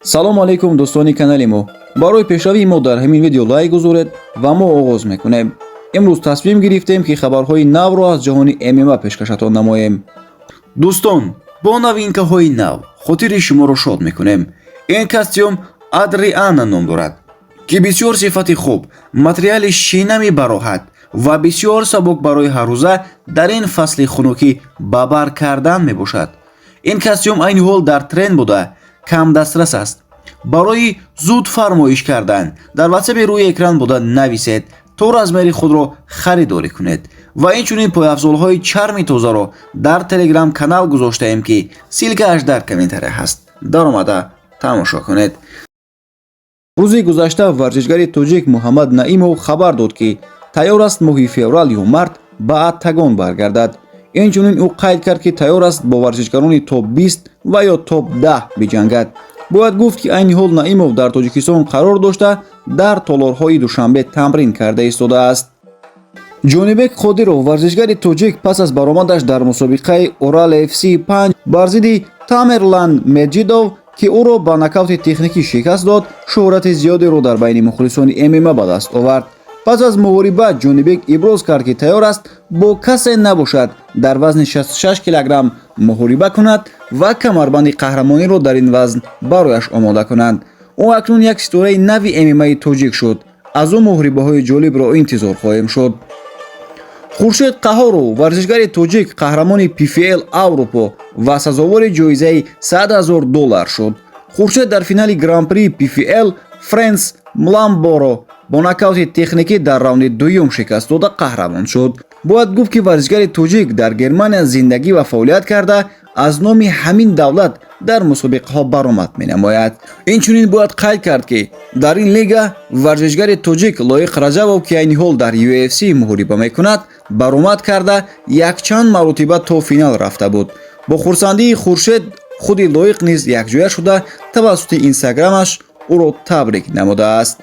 салому алейкум дӯстони канали мо. барои пешравии мо дар ҳамин видео лайк гузоред ва мо оғоз мекунем. имрӯз тасмим гирифтем ки хабарҳои навро аз ҷаҳони ММА пешкашатон намоем. дӯстон, бо новинкаҳои нав хотири шуморо шод мекунем. ин костюм Адриана ном дорад, ки бисёр сифати хуб, материали шинами бароҳат ва бисёр сабук барои ҳаррӯза дар ин фасли хунукӣ ба бар кардан мебошад. ин костюм айни ҳол дар тренд буда кам дастрас аст. барои зуд фармоиш кардан дар ватсапи рӯи экран буда нависед то размери худро харидорӣ кунед ва инчунин пойафзолҳои чарми тозаро дар телеграм канал гузоштаем ки силкааш дар комментария ҳаст. даромада тамошо кунед. рӯзи гузашта варзишгари тоҷик Муҳаммад Наимов хабар дод ки тайёр аст моҳи феврал ё март ба Оттагон баргардад. инчунин ӯ қайд кард ки тайёр аст бо варзишгарони топ 20 ва ё топ 10 биҷангад. бояд гуфт ки айни ҳол Наимов дар Тоҷикистон қарор дошта дар толорҳои душанбе тамрин карда истодааст. ҷонибек Қодиров варзишгари тоҷик пас аз баромадаш дар мусобиқаи Урал FC 5 бар зидди Тамерлан Меджидов ки ӯро ба нокаути техникӣ шикаст дод, шӯҳрати зиёдеро дар байни мухлисони ММА ба даст овард. пас аз мувориба ҷонибек иброз кард ки тайёр аст бо касе набошад дар вазни 66 килограмм муҳориба кунад ва камарбанди қаҳрамониро дар ин вазн барояш омода кунанд. ӯ акнун як ситораи нави ММАи тоҷик шуд. аз ӯ муҳорибаҳои ҷолибро интизор хоҳем шуд. хуршед Қаҳоров варзишгари тоҷик қаҳрамони PFL Аврупо ва сазовори ҷоизаи $100,000 шуд. хуршед дар финали гран-при PFL Фрэнс Мламборо бо нокаути техникӣ дар раунди дуюм шикаст дода қаҳрамон шуд. бояд гуфт ки варзишгари тоҷик дар Германия зиндагӣ ва фаъолият карда аз номи ҳамин давлат дар мусобиқаҳо баромад менамояд. инчунин бояд қайд кард ки дар ин лига варзишгари тоҷик Лоиқ Раҷабов ки айни ҳол дар UFC муҳориба мекунад баромад карда якчанд маротиба то финал рафта буд. бо хурсандии хуршед худи Лоиқ низ якҷоя шуда тавассути инстаграмаш ӯро табрик намудааст.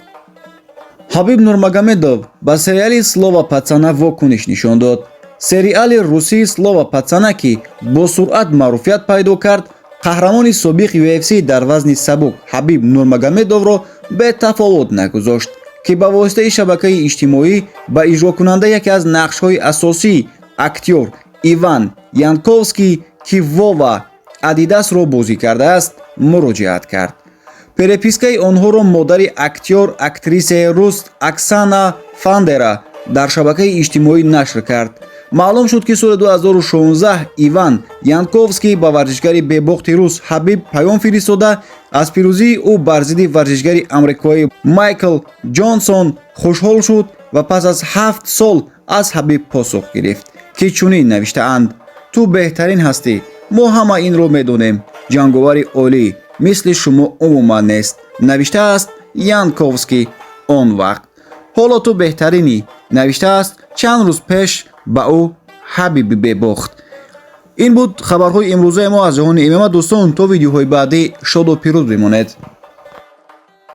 Ҳабиб Нурмагомедов ба сериали Слова пацана вокуниш нишон дод. сериали русии Слова пацана ки бо суръат маъруфият пайдо кард, қаҳрамони собиқ UFC дар вазни сабук Ҳабиб Нурмагомедовро бетафовут нагузошт, ки ба воситаи шабакаи иҷтимоӣ ба иҷрокунанда яке аз нақшҳои асосии актёр Иван Янковский ки Вова Адидасро бозӣ кардааст муроҷиат кард. перепискаи онҳоро модари актёр актрисаи рус Оксана Фандера дар шабакаи иҷтимоӣ нашр кард. маълум шуд ки соли 2016 Иван Янковский ба варзишгари бебохти рус Ҳабиб паём фиристода аз пирӯзии ӯ бар зидди варзишгари амрикоӣ Майкл Ҷонсон хушҳол шуд ва пас аз 7 сол аз Ҳабиб посух гирифт, ки чунин навиштаанд: ту беҳтарин ҳастӣ, мо ҳама инро медонем, ҷанговари олӣ мисли шумо умуман нест, навиштааст Янковский он вақт. ҳоло ту беҳтаринӣ, навиштааст чанд рӯз пеш ба ӯ Ҳабиби бебохт. ин буд хабарҳои имрӯзаи мо аз ҷаҳони ММА. дӯстон, то видеоҳои баъдӣ шоду пирӯз бимонед.